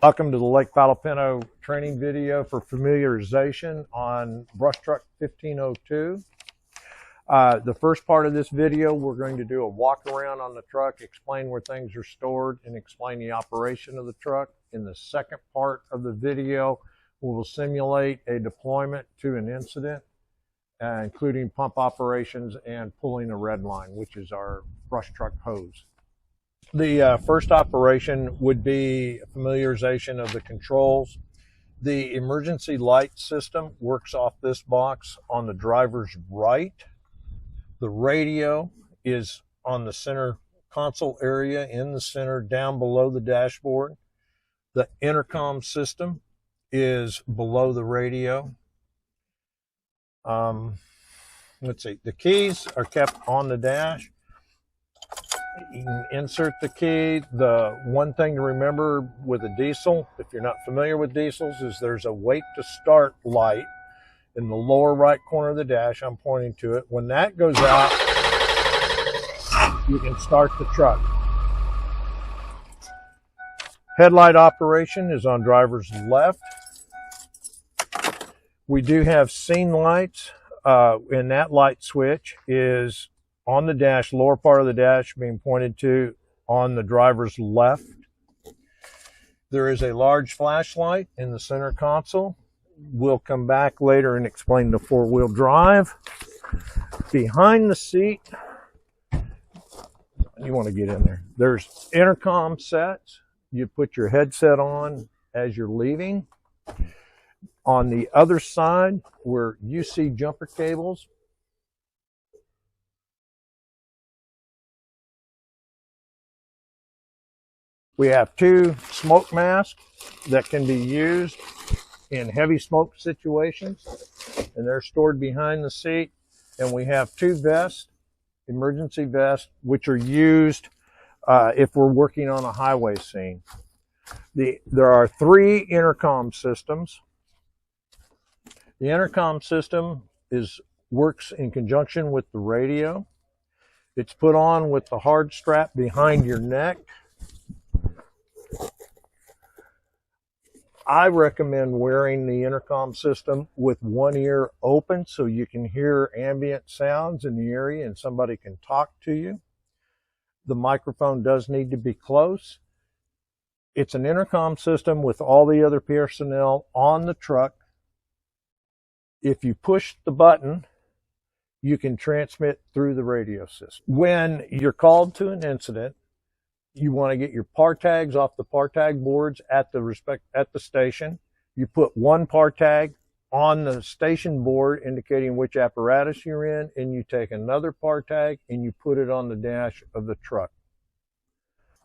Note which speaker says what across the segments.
Speaker 1: Welcome to the Lake Palapino training video for familiarization on Brush Truck 1502. The first part of this video, we're going to do a walk around on the truck, explain where things are stored, and explain the operation of the truck. In the second part of the video, we will simulate a deployment to an incident, including pump operations and pulling a red line, which is our brush truck hose. The first operation would be familiarization of the controls. The emergency light system works off this box on the driver's right. The radio is on the center console area in the center down below the dashboard. The intercom system is below the radio. Let's see, the keys are kept on the dash. You can insert the key. The one thing to remember with a diesel, if you're not familiar with diesels, is there's a wait to start light in the lower right corner of the dash. I'm pointing to it. When that goes out, you can start the truck. Headlight operation is on driver's left. We do have scene lights, and that light switch is on the dash, lower part of the dash being pointed to on the driver's left. There is a large flashlight in the center console. We'll come back later and explain the four-wheel drive. Behind the seat, you want to get in there. There's intercom sets. You put your headset on as you're leaving. On the other side, where you see jumper cables, we have two smoke masks that can be used in heavy smoke situations, and they're stored behind the seat. And we have two vests, emergency vests, which are used if we're working on a highway scene. There are three intercom systems. The intercom system works in conjunction with the radio. It's put on with the hard strap behind your neck. I recommend wearing the intercom system with one ear open so you can hear ambient sounds in the area and somebody can talk to you. The microphone does need to be close. It's an intercom system with all the other personnel on the truck. If you push the button, you can transmit through the radio system. When you're called to an incident, you want to get your par tags off the par tag boards at the station. You put one par tag on the station board indicating which apparatus you're in, and you take another par tag and you put it on the dash of the truck.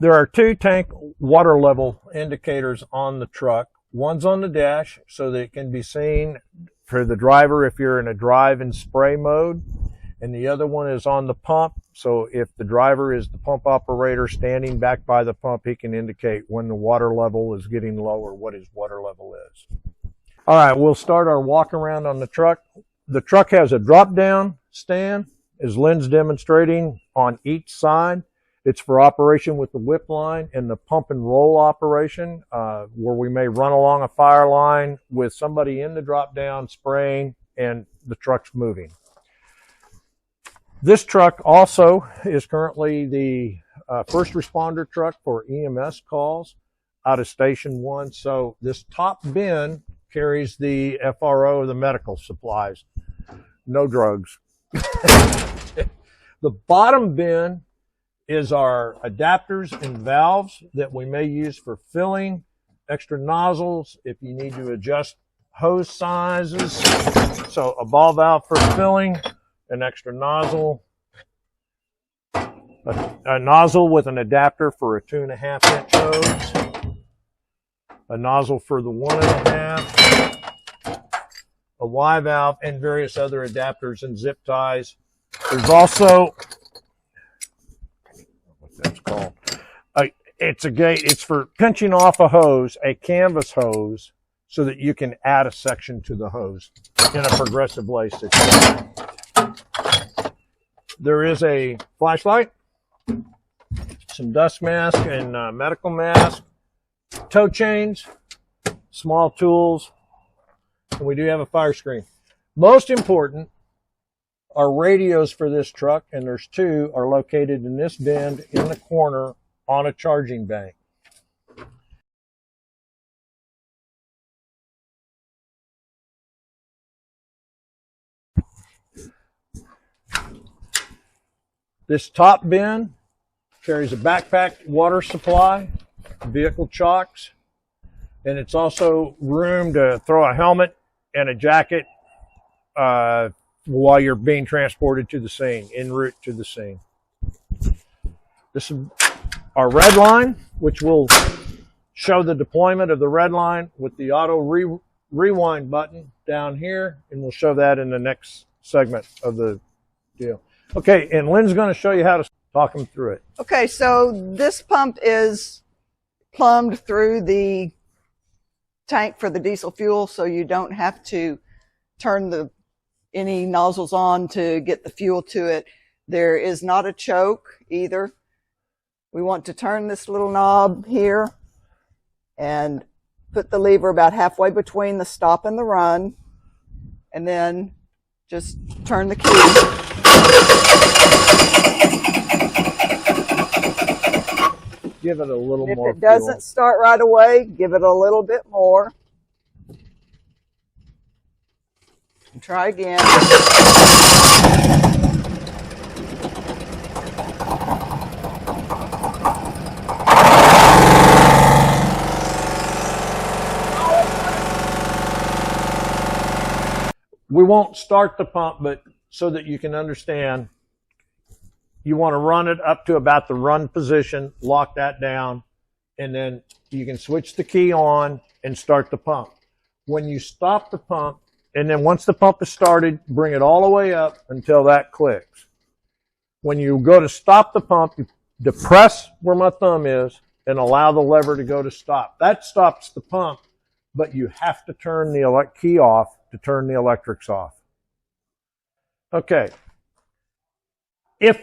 Speaker 1: There are two tank water level indicators on the truck. One's on the dash so that it can be seen for the driver if you're in a drive and spray mode, and the other one is on the pump. So if the driver is the pump operator standing back by the pump, he can indicate when the water level is getting low or what his water level is. All right, we'll start our walk around on the truck. The truck has a drop down stand, as Lynn's demonstrating, on each side. It's for operation with the whip line and the pump and roll operation, where we may run along a fire line with somebody in the drop down spraying and the truck's moving. This truck also is currently the first responder truck for EMS calls out of Station 1. So this top bin carries the FRO, the medical supplies, no drugs. The bottom bin is our adapters and valves that we may use for filling, extra nozzles if you need to adjust hose sizes. So a ball valve for filling, an extra nozzle, a nozzle with an adapter for a 2.5 inch hose, a nozzle for the 1.5, a Y valve, and various other adapters and zip ties. There's also, what that's called, it's for pinching off a hose, a canvas hose, so that you can add a section to the hose in a progressive lay situation. There is a flashlight, some dust mask and medical mask, tow chains, small tools, and we do have a fire screen. Most important, our radios for this truck, and there's two, are located in this bend in the corner on a charging bank. This top bin carries a backpack water supply, vehicle chocks, and it's also room to throw a helmet and a jacket while you're being transported to the scene, en route to the scene. This is our red line, which will show the deployment of the red line with the auto rewind button down here, and we'll show that in the next segment of the deal. Okay, and Lynn's going to show you how to talk them through it.
Speaker 2: Okay, so this pump is plumbed through the tank for the diesel fuel, so you don't have to turn any nozzles on to get the fuel to it. There is not a choke either. We want to turn this little knob here and put the lever about halfway between the stop and the run, and then just turn the key.
Speaker 1: Give it a little more.
Speaker 2: If it doesn't start right away, give it a little bit more. And try again.
Speaker 1: We won't start the pump, but so that you can understand, you want to run it up to about the run position, lock that down, and then you can switch the key on and start the pump. When you stop the pump, and then once the pump is started, bring it all the way up until that clicks. When you go to stop the pump, you depress where my thumb is and allow the lever to go to stop. That stops the pump, but you have to turn the key off to turn the electrics off. Okay. The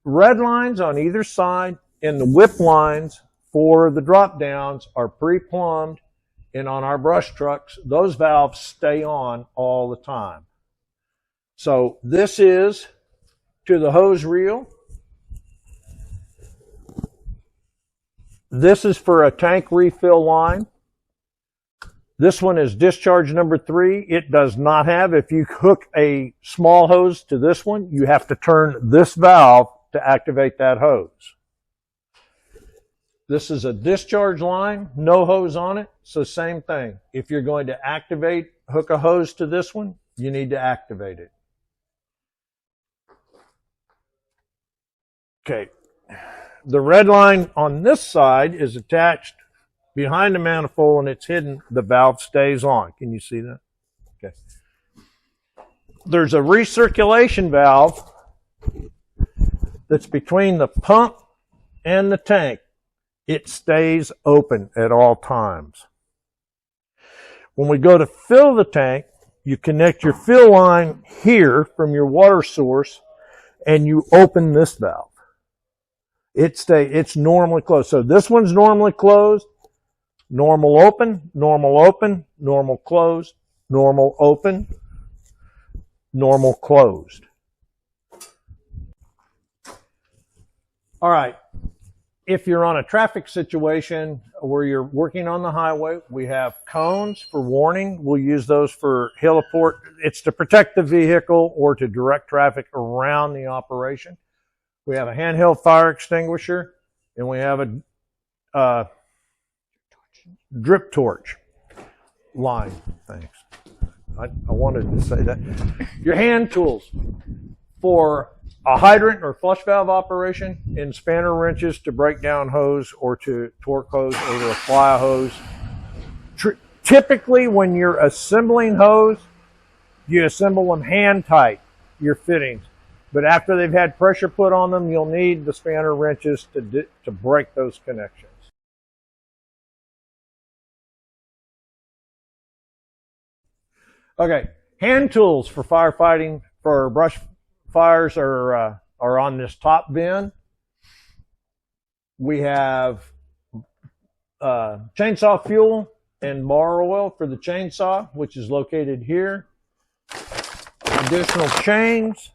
Speaker 1: red lines on either side and the whip lines for the drop downs are pre-plumbed, and on our brush trucks, those valves stay on all the time. So this is to the hose reel. This is for a tank refill line. This one is discharge number 3. It does not have, if you hook a small hose to this one, you have to turn this valve to activate that hose. This is a discharge line, no hose on it, so same thing. If you're going to hook a hose to this one, you need to activate it. Okay, the red line on this side is attached behind the manifold and it's hidden. The valve stays on. Can you see that? Okay. There's a recirculation valve that's between the pump and the tank. It stays open at all times. When we go to fill the tank, you connect your fill line here from your water source and you open this valve. It's normally closed. So this one's normally closed. Normal open, normal closed, normal open, normal closed. All right. If you're on a traffic situation where you're working on the highway, we have cones for warning. We'll use those for heliport. It's to protect the vehicle or to direct traffic around the operation. We have a handheld fire extinguisher, and we have a drip torch line. Thanks. I wanted to say that. Your hand tools for a hydrant or flush valve operation, and spanner wrenches to break down hose or to torque hose or to apply a hose. Typically, when you're assembling hose, you assemble them hand tight, your fittings. But after they've had pressure put on them, you'll need the spanner wrenches to break those connections. Okay, hand tools for firefighting, for brush fires are on this top bin. We have chainsaw fuel and bar oil for the chainsaw, which is located here. Additional chains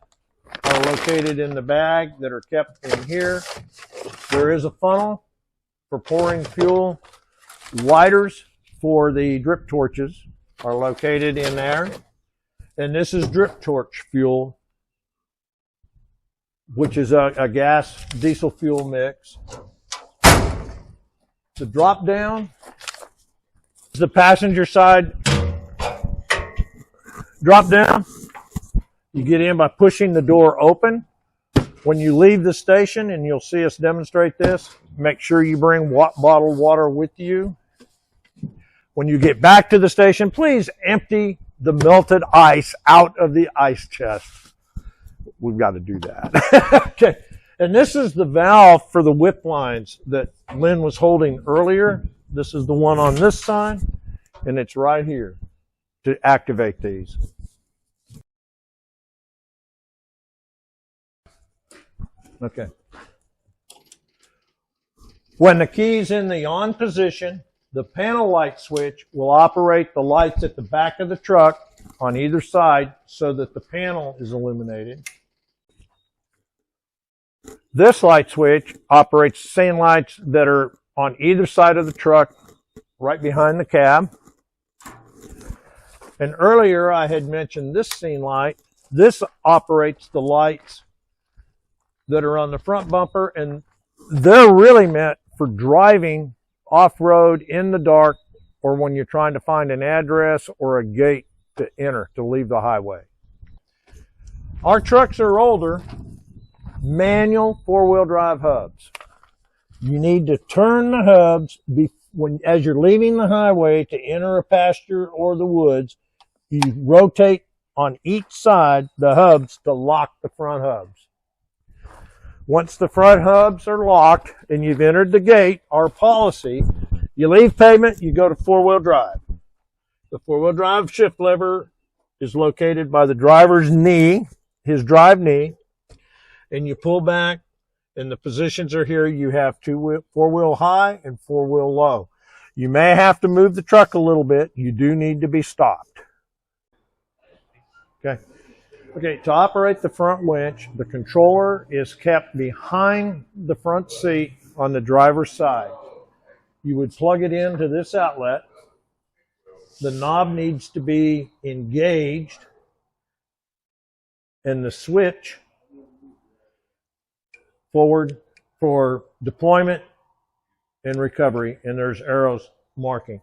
Speaker 1: are located in the bag that are kept in here. There is a funnel for pouring fuel. Lighters for the drip torches are located in there. And this is drip torch fuel, which is a gas diesel fuel mix. The drop down is the passenger side drop down. You get in by pushing the door open. When you leave the station, and you'll see us demonstrate this, make sure you bring bottled water with you. When you get back to the station, please empty the melted ice out of the ice chest. We've got to do that. Okay. And this is the valve for the whip lines that Lynn was holding earlier. This is the one on this side, and it's right here to activate these. Okay. When the key's in the on position, the panel light switch will operate the lights at the back of the truck on either side so that the panel is illuminated. This light switch operates the same lights that are on either side of the truck right behind the cab. And earlier I had mentioned this scene light. This operates the lights that are on the front bumper, and they're really meant for driving off-road in the dark, or when you're trying to find an address or a gate to enter, to leave the highway. Our trucks are older, manual four-wheel drive hubs. You need to turn the hubs as you're leaving the highway to enter a pasture or the woods. You rotate on each side the hubs to lock the front hubs. Once the front hubs are locked and you've entered the gate, our policy, you leave pavement, you go to four-wheel drive. The four-wheel drive shift lever is located by the driver's knee, his drive knee, and you pull back, and the positions are here. You have four-wheel high and four-wheel low. You may have to move the truck a little bit. You do need to be stopped. Okay. Okay, to operate the front winch, the controller is kept behind the front seat on the driver's side. You would plug it into this outlet. The knob needs to be engaged, and the switch forward for deployment and recovery, and there's arrows marking.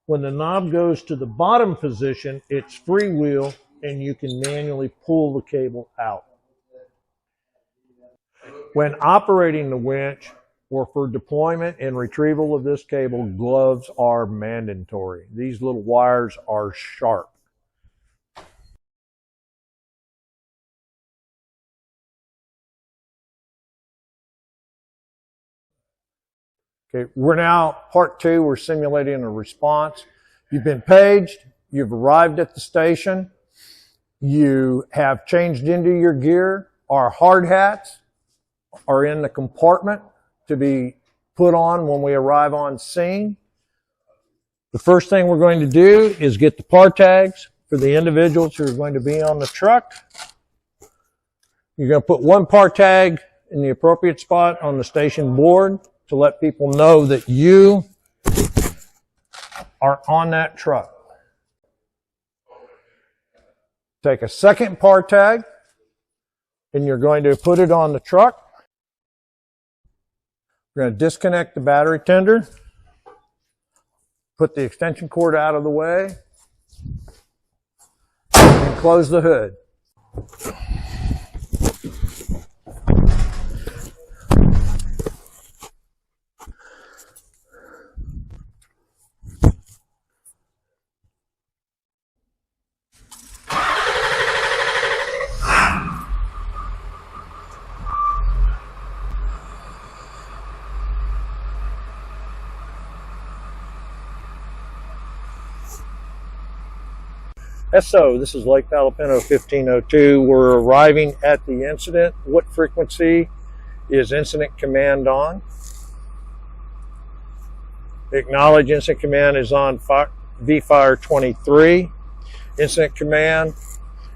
Speaker 1: When the knob goes to the bottom position, it's freewheel, and you can manually pull the cable out. When operating the winch or for deployment and retrieval of this cable, gloves are mandatory. These little wires are sharp. Okay, we're now part two. We're simulating a response. You've been paged. You've arrived at the station. You have changed into your gear. Our hard hats are in the compartment to be put on when we arrive on scene. The first thing we're going to do is get the par tags for the individuals who are going to be on the truck. You're going to put one par tag in the appropriate spot on the station board to let people know that you are on that truck. Take a second par tag, and you're going to put it on the truck. We're going to disconnect the battery tender, put the extension cord out of the way, and close the hood. SO, this is Lake Palapino 1502. We're arriving at the incident. What frequency is incident command on? Acknowledge incident command is on V-Fire 23. Incident command,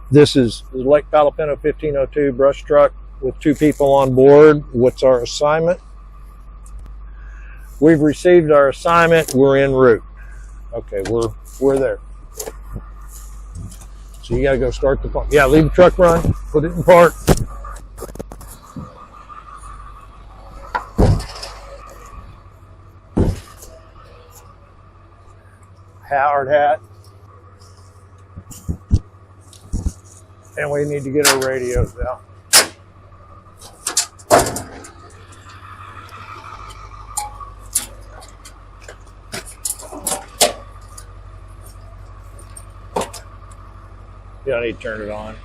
Speaker 1: this is Lake Palapino 1502 brush truck with 2 people on board. What's our assignment? We've received our assignment. We're en route. Okay, we're there. So you gotta go start the pump. Yeah, leave the truck run, put it in park. Hard hat. And we need to get our radios out. Yeah, I need to turn it on.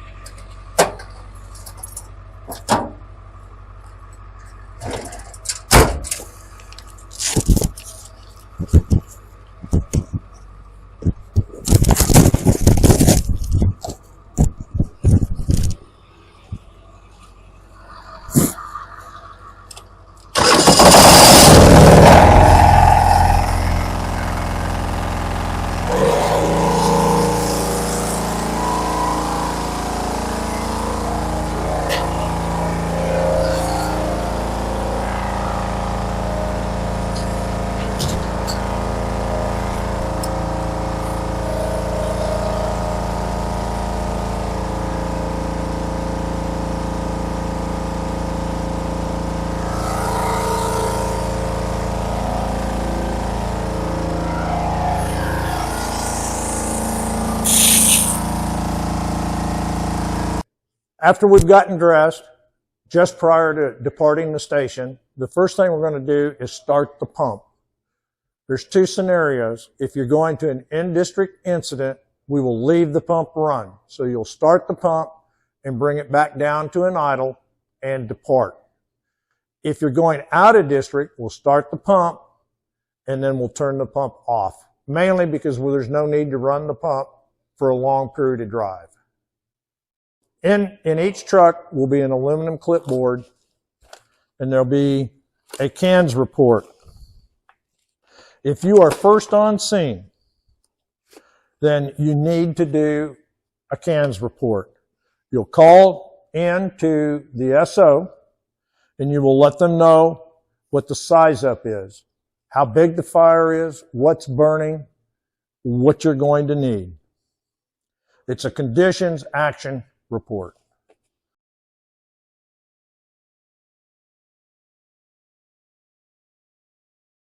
Speaker 1: After we've gotten dressed, just prior to departing the station, the first thing we're going to do is start the pump. There's 2 scenarios. If you're going to an in-district incident, we will leave the pump run. So you'll start the pump and bring it back down to an idle and depart. If you're going out of district, we'll start the pump and then we'll turn the pump off, mainly because there's no need to run the pump for a long period of drive. In each truck will be an aluminum clipboard, and there'll be a CANS report. If you are first on scene, then you need to do a CANS report. You'll call in to the SO, and you will let them know what the size up is, how big the fire is, what's burning, what you're going to need. It's a conditions action report.